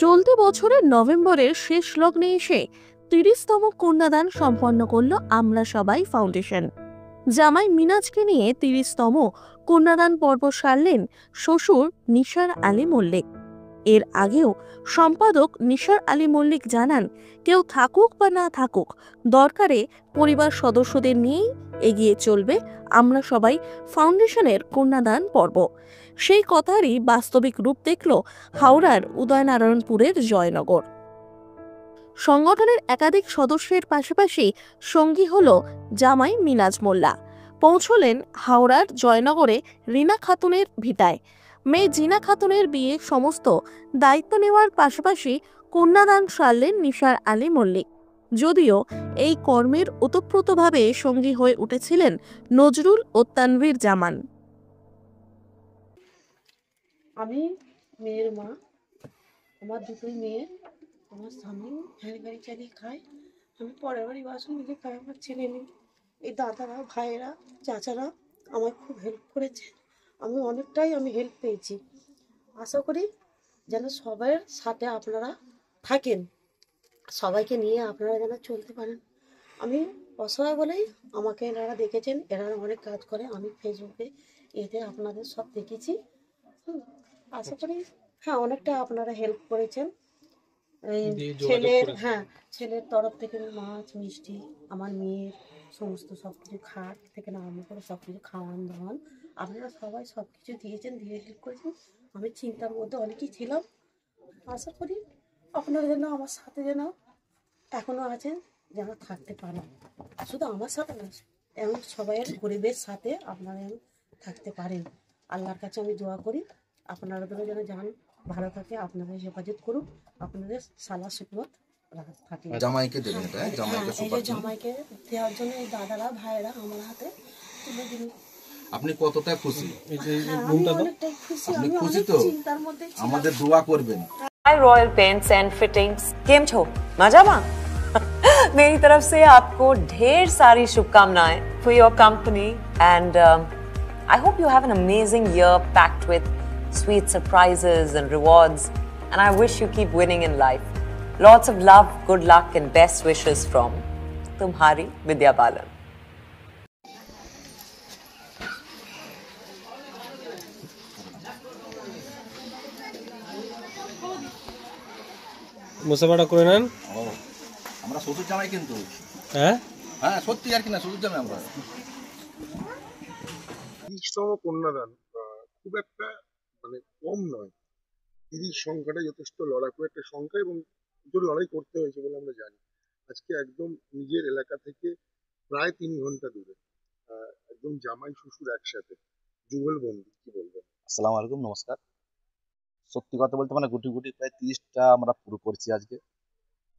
চলতি বছরের নভেম্বরের শেষ লগ্নে এসে ৩০তম কন্যাদান সম্পন্ন করল আমরা সবাই ফাউন্ডেশন। জামাই মিনাজকে নিয়ে ৩০তম কন্যাদান পর্ব সারলেন শ্বশুর নিসার আলী মল্লিক। এর আগেও সম্পাদক নিসার আলী মল্লিক জানান, কেউ থাকুক বা না থাকুক, দরকারে পরিবার সদস্যদের নিয়েই এগিয়ে চলবে আমরা সবাই ফাউন্ডেশনের কন্যাদান পর্ব। সেই কথারই বাস্তবিক রূপ দেখল হাওড়ার উদয়নারায়ণপুরের জয়নগর। সংগঠনের একাধিক সদস্যের পাশাপাশি সঙ্গী হল জামাই মিনাজ মোল্লা। পৌঁছলেন হাওড়ার জয়নগরে রিনা খাতুনের ভিটায়। মেয়ে জিনা খাতুনের বিয়ে সমস্ত দায়িত্ব নেওয়ার পাশাপাশি কন্যাদান সারলেন নিসার আলী মল্লিক। যদিও এই কর্মের ওতপ্রোতভাবে সঙ্গী হয়ে উঠেছিলেন নজরুল ও তানভীর জামান। আমি মেয়ের মা, আমার দুটোই মেয়ে, আমার স্বামী ভ্যান গাড়ি চালিয়ে খায়, আমি পরের বাড়ি বাসন মেজে খাই, আমার ছেলে নেই। এই দাদারা, ভাইয়েরা, চাচারা আমার খুব হেল্প করেছে, আমি অনেকটাই হেল্প পেয়েছি। আশা করি যেন সবার সাথে আপনারা থাকেন, সবাইকে নিয়ে আপনারা যেন চলতে পারেন। আমি অসহায় বলেই আমাকে এনারা দেখেছেন, এনারা অনেক কাজ করে, আমি ফেসবুকে এতে আপনাদের সব দেখেছি। আশা করি অনেকটা আপনারা হেল্প করেছেন। ছেলের তরফ থেকে মাছ মিষ্টি, আমার মেয়ের সমস্ত সব কিছু খাট থেকে আরম্ভ করে সব কিছু খাওয়ান দাওয়ান আপনারা সবাই সব কিছু দিয়েছেন, দিয়ে হেল্প করেছেন। আমি চিন্তার মধ্যে অনেকই ছিলাম। আশা করি আপনারা যেন আমার সাথে যেন এখনও আছেন, যেন থাকতে পারেন। শুধু আমার সাথে না, এমন সবাইয়ের গরিবের সাথে আপনারা যেন থাকতে পারেন। আল্লাহর কাছে আমি দোয়া করি আপনারা যেন যান ভালো থাকে, আপনাদের হেফাজত করুক, আপনাদের সালা সুকমত থাকে। জামাইকে দেবেন, জামাইকে দেওয়ার জন্য এই দাদারা, ভাইয়েরা আমার হাতে তুলে দিন। আপনি কতটা খুশি? অনেকটাই খুশি। আপনি আমি খুশি অনেক তো? চিন্তার মধ্যে ছিলাম। আমাদের দোয়া করবেন। रॉयल पेंट्स एंड फिटिंग्स केम छो मजामा मेरी तरफ से आपको ढेर सारी शुभकामनाएं for your company and I hope you have an amazing year packed with sweet surprises and rewards, and I wish you keep winning in life. Lots of love, good luck and best wishes from Tumhari Vidya Balan. মুসাফাটা করে নেন। আমরা শ্বশুর জামাই কিন্তু, হ্যাঁ সত্যি আর কি না, শ্বশুর জামাই আমরা। 30তম কন্যাদান খুব একটা কম নয়। 30 সংখ্যাটা যথেষ্ট লড়াকু একটা সংখ্যা, এবং দুটো লড়াই করতে হয়েছে বলে আমরা জানি। আজকে একদম নিজের এলাকা থেকে প্রায় 3 ঘন্টা দূরে একদম জামাই শ্বশুর একসাথে যুগল বন্ধু, কি বলবেন? আসসালামু আলাইকুম, নমস্কার। সত্যি কথা বলতে গুটি গুটি প্রায় 30টা আমরা পুরো করছি আজকে,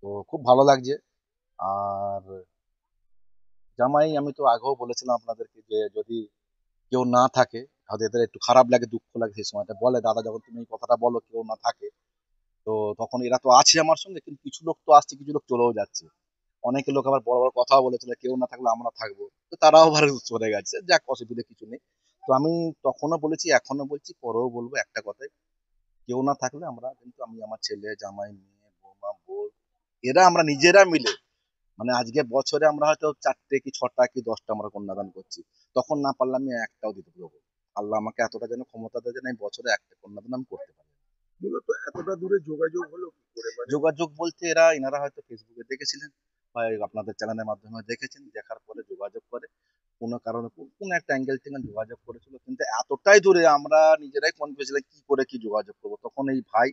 তো খুব ভালো লাগছে। আর জামাই, আমি তো আগেও বলেছিলাম আপনাদেরকে যে যদি কেউ না থাকে হয়তো এদের একটু খারাপ লাগে, দুঃখ লাগে। সেই সময়টা বলে দাদা, যখন তুমি এই কথাটা বলো কেউ না থাকে, তো তখন এরা তো আছে আমার সঙ্গে, কিন্তু কিছু লোক তো আসছে, কিছু লোক চলেও যাচ্ছে। অনেকে লোক আবার বড় বড় কথাও বলেছিল কেউ না থাকলে আমরা থাকবো, তো তারাও আবার চলে গেছে। যাক, অসুবিধা কিছু নেই। তো আমি তখনও বলেছি, এখনো বলছি, পরেও বলবো একটা কথাই, কেউ না থাকলে আমরা কিন্তু, আমি আমার ছেলে, জামাই, মেয়ে, বৌমা, বউ, এরা আমরা নিজেরা মিলে আজকে বছরে আমরা হয়তো 4টে কি 6টা কি 10টা আমরা কন্যাদান করছি। তখন না পারলে আমি একটাও দিতে পারবো। আল্লাহ আমাকে এতটা যেন ক্ষমতা দেয় যেন বছরে একটা কন্যাদান আমি করতে পারি। মূলত এতটা দূরে যোগাযোগ হলো কি করে? যোগাযোগ বলতে এনারা হয়তো ফেসবুকে দেখেছিলেন বা আপনাদের চ্যানেলের মাধ্যমে দেখেছেন, দেখার পরে যোগাযোগ করে কোনো কারণে কোনো একটা অ্যাঙ্গেল থেকে যোগাযোগ করেছিল, কিন্তু এতটাই দূরে আমরা নিজেরাই কনফিউজ ছিলাম কি করে কি যোগাযোগ করবো। তখন এই ভাই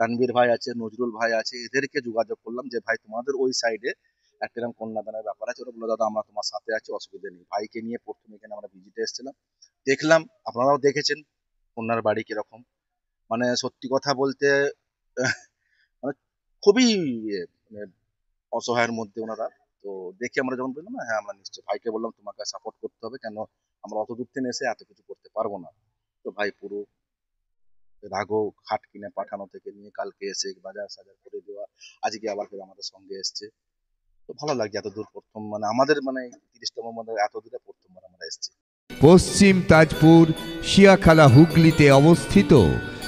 তানভীর ভাই আছে, নজরুল ভাই আছে, এদেরকে যোগাযোগ করলাম যে ভাই তোমাদের ওই সাইডে একটা এরকম কন্যাদানের ব্যাপার আছে। ওরা বললো দাদা আমরা তোমার সাথে আছি, অসুবিধা নেই। ভাইকে নিয়ে প্রথমে এখানে আমরা ভিজিটে এসেছিলাম, দেখলাম, আপনারাও দেখেছেন কন্যার বাড়ি কিরকম। সত্যি কথা বলতে খুবই অসহায়ের মধ্যে ওনারা। তো দেখে আমরা যখন বললাম হ্যাঁ আমরা নিশ্চয়, ভাইকে বললাম তোমাকে সাপোর্ট করতে হবে, কেন আমরা অত দূর থেকে এসে এত কিছু করতে পারবো না। তো ভাই পুরো রাঘব খাট কিনে পাঠানো থেকে নিয়ে কালকে এসে বাজার সাজার করে দেওয়া, আজকে আবার ফের আমাদের সঙ্গে এসছে। তো ভালো লাগছে, এত দূর প্রথম আমাদের 30তম এত দূরে প্রথমবার আমরা এসেছি। পশ্চিম তাজপুর শিয়াখালা হুগলিতে অবস্থিত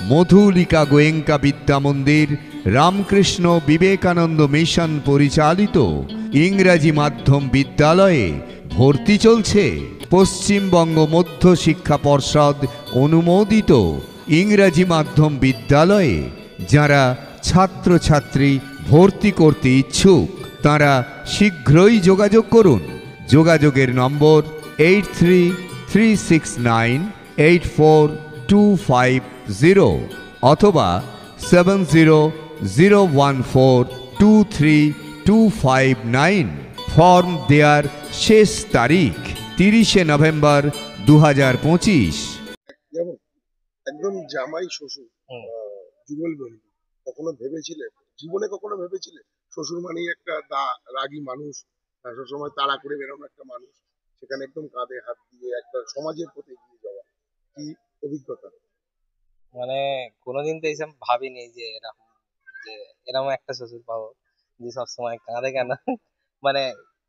মধুলিকা গোয়েঙ্কা বিদ্যা মন্দির, রামকৃষ্ণ বিবেকানন্দ মিশন পরিচালিত ইংরাজি মাধ্যম বিদ্যালয়ে ভর্তি চলছে। পশ্চিমবঙ্গ মধ্য শিক্ষা পর্ষদ অনুমোদিত ইংরাজি মাধ্যম বিদ্যালয়ে যারা ছাত্রছাত্রী ভর্তি করতে ইচ্ছুক তারা শীঘ্রই যোগাযোগ করুন। যোগাযোগের নম্বর 8336984250 অথবা 7001423259। ফর্ম দেওয়ার শেষ তারিখ 30শে নভেম্বর 2025। যেমন একদম জামাই শ্বশুর যুগলবন্দী, কখনো ভেবেছিলে, জীবনে কখনো ভেবেছিলে শ্বশুর মানেই একটা রাগী মানুষ, সবসময় তাড়া করে বেরোনো একটা মানুষ, সেখানে একদম কাঁধে হাত দিয়ে একটা সমাজের প্রতি এগিয়ে যাওয়া, কি অভিজ্ঞতা? মানে কোনোদিন তো এইসব ভাবিনি যে এরকম একটা শ্বশুর পাবো যে সবসময় কাঁদে কেন। মানে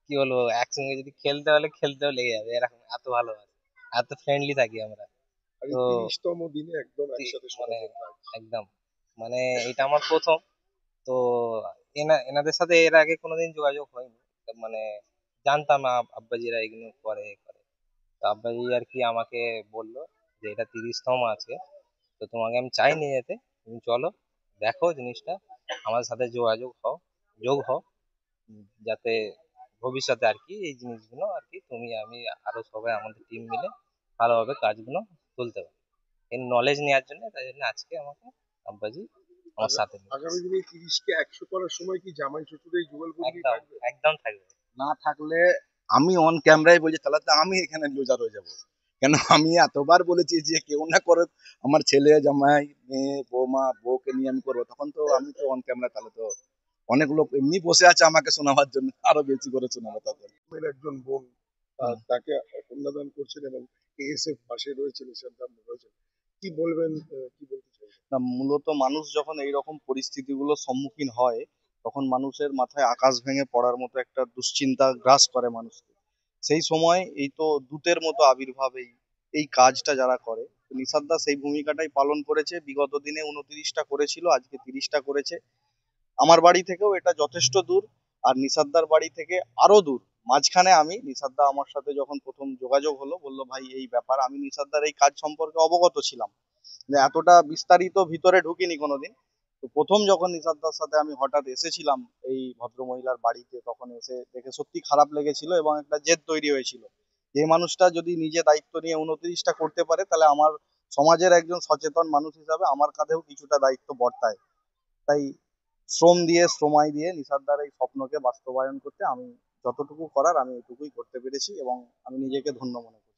কি বলবো, একসঙ্গে যদি খেলতে হলে খেলতেও লেগে যাবে, এরকম এত ভালোবাসে, এত ফ্রেন্ডলি থাকি আমরা। আর এই তো 30তম দিনে একদম একসাথে মানে সমাজের কাজ। একদম মানে এটা আমার প্রথম। তো এনাদের সাথে এর আগে কোনোদিন যোগাযোগ হয়নি। তো মানে জানতাম না আব্বাজিরা এগুলো করে করে। তো আব্বাজি আর কি আমাকে বললো যে এটা 30তম আছে, তো তোমাকে আমি চাই নিয়ে যেতে, তুমি চলো দেখো জিনিসটা, আমার সাথে যোগ হও, যাতে ভবিষ্যতে আর কি এই জিনিসগুলো আর কি তুমি আমি আরো সবাই আমাদের টিম মিলে ভালোভাবে কাজগুলো তুলতে পারি। এই নলেজ নেওয়ার জন্য, তাই জন্য আজকে আমাকে আব্বাজি আমার সাথে নিয়ে আগামী দিনে 30কে 100 করার সময় কি জামাই শ্বশুর এই যুগলবন্দী একদম থাকবে? একদম থাকবে। না থাকলে আমি অন ক্যামেরায় বলছি, তাহলে তো আমি এখানে লুজার হয়ে যাব। কেন আমি এতবার বলেছি যে কেউ না করে, আমার ছেলে জামাই মেয়ে বৌমা বউকে নিয়ে আমি করবো, তখন তো আমি তো অন ক্যামেরা, তাহলে তো অনেক লোক এমনি বসে আছে আমাকে শোনাবার জন্য, আরো বেশি করে শোনাবো তখন। এর একজন বোন তাকে কন্যাদান করছেন এবং এএসএফ পাশে রয়েছে, নিঃসন্তান রয়েছেন, কি বলবেন, কি বলতে চাইবেন? না, মূলত মানুষ যখন এইরকম পরিস্থিতিগুলোর সম্মুখীন হয় তখন মানুষের মাথায় আকাশ ভেঙে পড়ার মতো একটা দুশ্চিন্তা গ্রাস করে মানুষকে। সেই সময় এই তো দূতের মতো আবির্ভাব এই কাজটা যারা করে, তো নিশাদদা সেই ভূমিকাটাই পালন করেছে। বিগত দিনে 29টা করেছিল, আজকে 30টা করেছে। আমার বাড়ি থেকেও এটা যথেষ্ট দূর, আর নিশাদদার বাড়ি থেকে আরো দূর। মাঝখানে আমি নিশাদদা আমার সাথে যখন প্রথম যোগাযোগ হলো, বললো ভাই এই ব্যাপার, আমি নিশাদদার এই কাজ সম্পর্কে অবগত ছিলাম, যে এতটা বিস্তারিত ভিতরে ঢুকিনি কোনোদিন। তো প্রথম যখন নিশাদদার সাথে আমি হঠাৎ এসেছিলাম এই ভদ্রমহিলার বাড়িতে, তখন এসে দেখে সত্যি খারাপ লেগেছিল এবং একটা জেদ তৈরি হয়েছিল, যে মানুষটা যদি নিজে দায়িত্ব নিয়ে 29টা করতে পারে, তাহলে আমার সমাজের একজন সচেতন মানুষ হিসাবে আমার কাঁধেও কিছুটা দায়িত্ব বর্তায়। তাই সময় দিয়ে নিশাদদার এই স্বপ্নকে বাস্তবায়ন করতে আমি যতটুকু করার আমি এটুকুই করতে পেরেছি, এবং আমি নিজেকে ধন্য মনে করি।